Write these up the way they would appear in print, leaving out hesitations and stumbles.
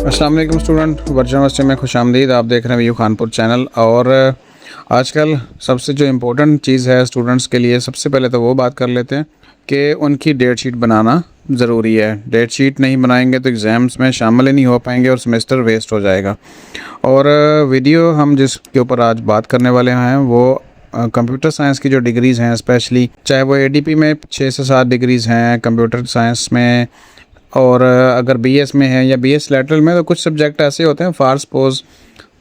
अस्सलाम वालेकुम student, virtual university में खुशामदीद। आप देख रहे हैं व्यू खानपुर चैनल। और आजकल सबसे जो इम्पोर्टेंट चीज़ है स्टूडेंट्स के लिए, सबसे पहले तो वो बात कर लेते हैं कि उनकी डेट शीट बनाना ज़रूरी है। डेट शीट नहीं बनाएंगे तो एग्ज़ाम्स में शामिल ही नहीं हो पाएंगे और सेमेस्टर वेस्ट हो जाएगा। और वीडियो हम जिसके ऊपर आज बात करने वाले हैं वो कंप्यूटर साइंस की जो डिग्रीज़ हैं, स्पेशली चाहे वो एडीपी में 6 से 7 डिग्रीज़ हैं कंप्यूटर साइंस में, और अगर बीएस में है या बीएस लैटरल में, तो कुछ सब्जेक्ट ऐसे होते हैं फार सपोज,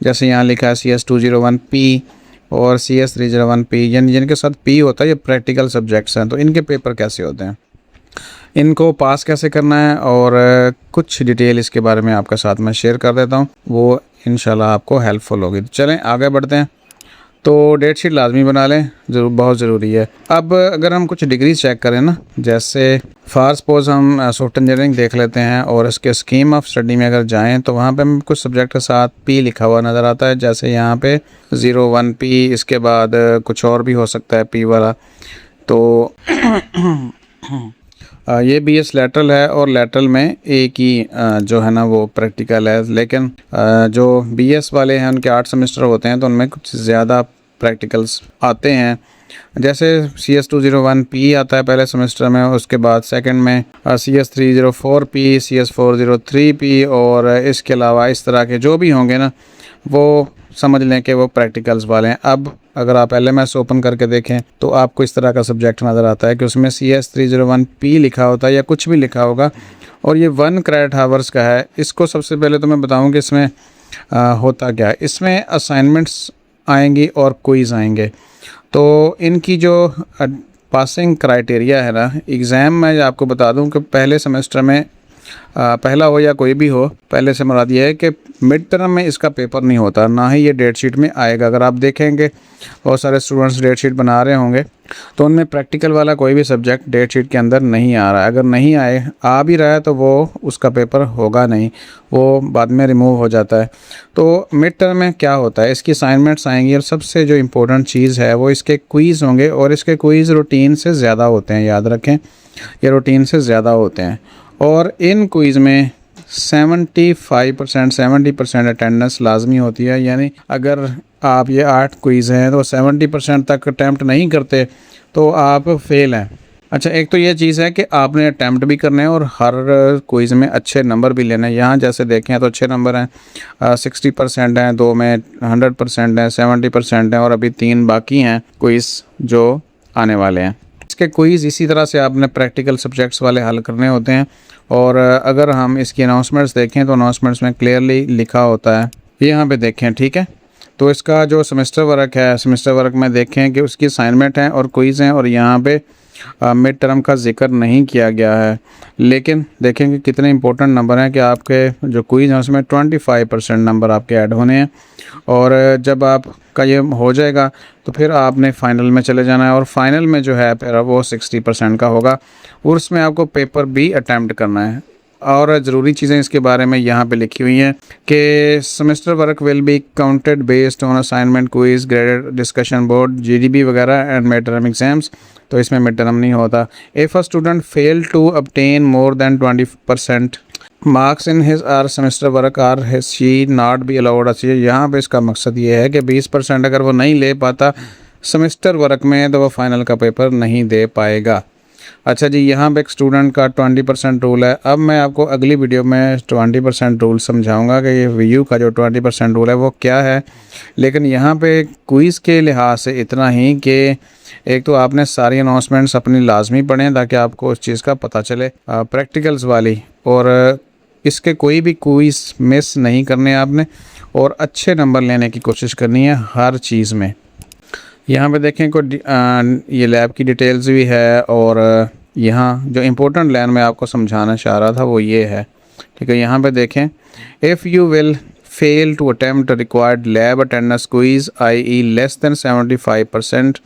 जैसे यहाँ लिखा है CS201P और CS301P, यानी जिनके साथ P होता है, ये प्रैक्टिकल सब्जेक्ट्स हैं। तो इनके पेपर कैसे होते हैं, इनको पास कैसे करना है, और कुछ डिटेल इसके बारे में आपके साथ मैं शेयर कर देता हूँ, वो इंशाल्लाह आपको हेल्पफुल होगी। तो चलें आगे बढ़ते हैं। तो डेट शीट लाजमी बना लें, बहुत ज़रूरी है। अब अगर हम कुछ डिग्री चेक करें ना, जैसे फॉर सपोज हम सॉफ्टवेयर इंजीनियरिंग देख लेते हैं और इसके स्कीम ऑफ स्टडी में अगर जाएं तो वहाँ पे हमें कुछ सब्जेक्ट के साथ P लिखा हुआ नज़र आता है। जैसे यहाँ पे 01P, इसके बाद कुछ और भी हो सकता है P वाला। तो ये BS लैटरल है और लैटरल में एक ही जो है ना वो प्रैक्टिकल है। लेकिन जो BS वाले हैं उनके 8 सेमेस्टर होते हैं तो उनमें कुछ ज़्यादा प्रैक्टिकल्स आते हैं। जैसे CS201P आता है पहले सेमेस्टर में, उसके बाद सेकंड में CS304P, CS403P, और इसके अलावा इस तरह के जो भी होंगे ना वो समझ लें कि वो प्रैक्टिकल्स वाले हैं। अब अगर आप LMS ओपन करके देखें तो आपको इस तरह का सब्जेक्ट नज़र आता है कि उसमें CS301P लिखा होता है या कुछ भी लिखा होगा, और ये 1 क्रेडिट हावर्स का है। इसको सबसे पहले तो मैं बताऊं कि इसमें होता क्या है। इसमें असाइनमेंट्स आएंगी और क्विज़ आएंगे। तो इनकी जो पासिंग क्राइटेरिया है ना, एग्ज़ाम में आपको बता दूं कि पहले सेमेस्टर में पहला हो या कोई भी हो, पहले से मुराद ये है कि मिड टर्म में इसका पेपर नहीं होता, ना ही ये डेट शीट में आएगा। अगर आप देखेंगे बहुत सारे स्टूडेंट्स डेट शीट बना रहे होंगे तो उनमें प्रैक्टिकल वाला कोई भी सब्जेक्ट डेट शीट के अंदर नहीं आ रहा है। अगर नहीं आ भी रहा है तो वो उसका पेपर होगा नहीं, वो बाद में रिमूव हो जाता है। तो मिड टर्म में क्या होता है, इसकी असाइनमेंट्स आएंगी और सबसे जो इम्पोर्टेंट चीज़ है वो इसके क्विज़ होंगे, और इसके क्विज़ रूटीन से ज़्यादा होते हैं, याद रखें ये रूटीन से ज़्यादा होते हैं। और इन क्विज़ में 70% अटेंडेंस लाजमी होती है। यानी अगर आप ये 8 क्विज़ हैं तो 70% तक अटैम्प्ट नहीं करते तो आप फेल हैं। अच्छा, एक तो ये चीज़ है कि आपने अटैम्प्ट भी करने हैं और हर क्विज़ में अच्छे नंबर भी लेने हैं। यहाँ जैसे देखें तो अच्छे नंबर हैं, 60% हैं, 2 में 100% हैं, 70% हैं, और अभी 3 बाकी हैं क्विज़ जो आने वाले हैं। इसके क्विज़ इसी तरह से आपने प्रैक्टिकल सब्जेक्ट्स वाले हल करने होते हैं। और अगर हम इसकी अनाउंसमेंट्स देखें तो अनाउंसमेंट्स में क्लियरली लिखा होता है, यहाँ पे देखें, ठीक है। तो इसका जो सेमेस्टर वर्क है, सेमेस्टर वर्क में देखें कि उसकी असाइनमेंट हैं और क्विज़ हैं, और यहाँ पे मिड टर्म का जिक्र नहीं किया गया है। लेकिन देखेंगे कितने इंपॉर्टेंट नंबर हैं कि आपके जो क्विज़ हैं उसमें 25% नंबर आपके ऐड होने हैं। और जब आपका ये हो जाएगा तो फिर आपने फ़ाइनल में चले जाना है, और फाइनल में जो है फिर वो 60% का होगा, और उसमें आपको पेपर भी अटैम्प्ट करना है। और ज़रूरी चीज़ें इसके बारे में यहाँ पे लिखी हुई हैं कि semester work will be counted based on assignment, quiz, graded discussion board, GDB वगैरह एंड मिड टर्म एग्जाम्स। तो इसमें मिड टर्म नहीं होता। If a student fail to obtain more than 20% marks in his or semester work or his she not be allowed. अच्छी, यहाँ पे इसका मकसद ये है कि 20% अगर वो नहीं ले पाता सेमेस्टर वर्क में तो वो फाइनल का पेपर नहीं दे पाएगा। अच्छा जी, यहाँ पे एक स्टूडेंट का 20% रूल है। अब मैं आपको अगली वीडियो में 20% रूल समझाऊंगा कि ये व्यू का जो 20% रूल है वो क्या है। लेकिन यहाँ पे क्विज़ के लिहाज से इतना ही कि एक तो आपने सारी अनाउंसमेंट्स अपनी लाजमी पढ़ें ताकि आपको उस चीज़ का पता चले, प्रैक्टिकल्स वाली, और इसके कोई भी क्विज़ मिस नहीं करने आपने, और अच्छे नंबर लेने की कोशिश करनी है हर चीज़ में। यहाँ पे देखें ये लैब की डिटेल्स भी है, और यहाँ जो इम्पोर्टेंट लाइन में आपको समझाना चाह रहा था वो ये है, ठीक है। यहाँ पे देखें, if you will fail to attempt required lab attendance quiz i.e. Less than 75%,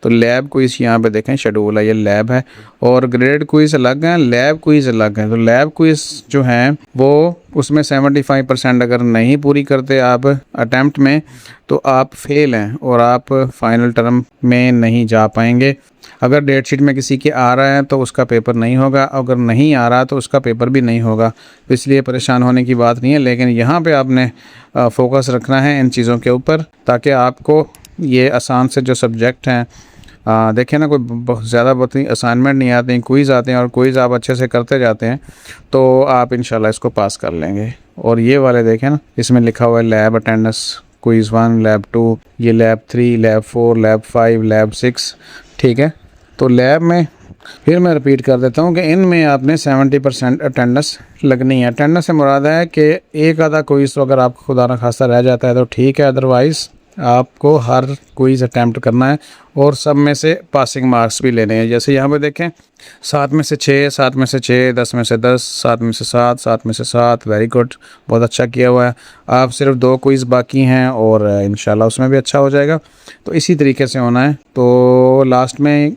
तो लैब क्विज़ यहाँ पे देखें शेड्यूल है, ये लैब है और ग्रेड क्विज़ अलग हैं, लैब क्विज़ अलग है। तो लैब क्विज़ जो हैं वो उसमें 75% अगर नहीं पूरी करते आप अटैम्प्ट में तो आप फेल हैं और आप फाइनल टर्म में नहीं जा पाएंगे। अगर डेट शीट में किसी के आ रहा है तो उसका पेपर नहीं होगा, अगर नहीं आ रहा तो उसका पेपर भी नहीं होगा। तो इसलिए परेशान होने की बात नहीं है, लेकिन यहाँ पे आपने फोकस रखना है इन चीज़ों के ऊपर ताकि आपको ये आसान से जो सब्जेक्ट हैं देखें ना, कोई बहुत ज़्यादा बहुत असाइनमेंट नहीं आते हैं, क्विज़ आते हैं और क्विज़ आप अच्छे से करते जाते हैं तो आप इंशाल्लाह इसको पास कर लेंगे। और ये वाले देखें ना, इसमें लिखा हुआ है लैब अटेंडेंस क्विज़ 1, लैब 2, ये लैब 3, लैब 4, लैब 5, लैब 6, ठीक है। तो लैब में फिर मैं रिपीट कर देता हूँ कि इनमें आपने 70% अटेंडेंस लगनी है। अटेंडेंस से मुराद है कि एक आधा क्विज़ तो अगर आपको खुदा न खास्ता रह जाता है तो ठीक है, अदरवाइज़ आपको हर क्विज़ अटैम्प्ट करना है और सब में से पासिंग मार्क्स भी लेने हैं। जैसे यहाँ पे देखें 7 में से 6, 7 में से 6, 10 में से 10, 7 में से 7, 7 में से 7, वेरी गुड, बहुत अच्छा किया हुआ है। आप सिर्फ 2 क्विज़ बाकी हैं और इंशाल्लाह उसमें भी अच्छा हो जाएगा। तो इसी तरीके से होना है। तो लास्ट में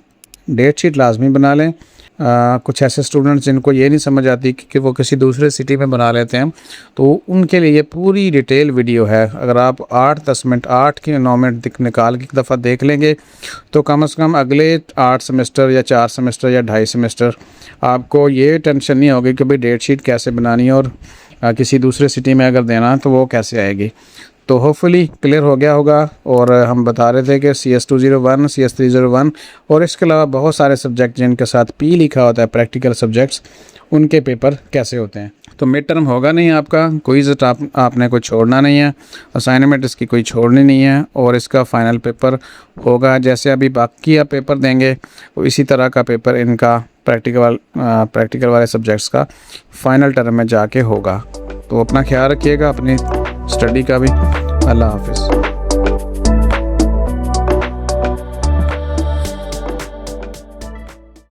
डेट शीट लाजमी बना लें। कुछ ऐसे स्टूडेंट्स जिनको ये नहीं समझ आती कि वो किसी दूसरे सिटी में बना लेते हैं, तो उनके लिए ये पूरी डिटेल वीडियो है। अगर आप 8-10 मिनट 8 के 9 मिनट निकाल के एक दफ़ा देख लेंगे तो कम से कम अगले 8 सेमेस्टर या 4 सेमेस्टर या 2.5 सेमेस्टर आपको ये टेंशन नहीं होगी कि भाई डेट शीट कैसे बनानी है और किसी दूसरे सिटी में अगर देना तो वो कैसे आएगी। तो होपफुली क्लियर हो गया होगा। और हम बता रहे थे कि CS201, CS301 और इसके अलावा बहुत सारे सब्जेक्ट जिनके साथ P लिखा होता है, प्रैक्टिकल सब्जेक्ट्स, उनके पेपर कैसे होते हैं। तो मिड टर्म होगा नहीं आपका, क्विज़ आपने कोई छोड़ना नहीं है, असाइनमेंट इसकी कोई छोड़नी नहीं है और इसका फ़ाइनल पेपर होगा जैसे अभी बाकी आप पेपर देंगे तो इसी तरह का पेपर इनका प्रैक्टिकल वाले सब्जेक्ट्स का फ़ाइनल टर्म में जाके होगा। तो अपना ख्याल रखिएगा, अपनी स्टडी का भी। अल्लाह हाफ़िज़।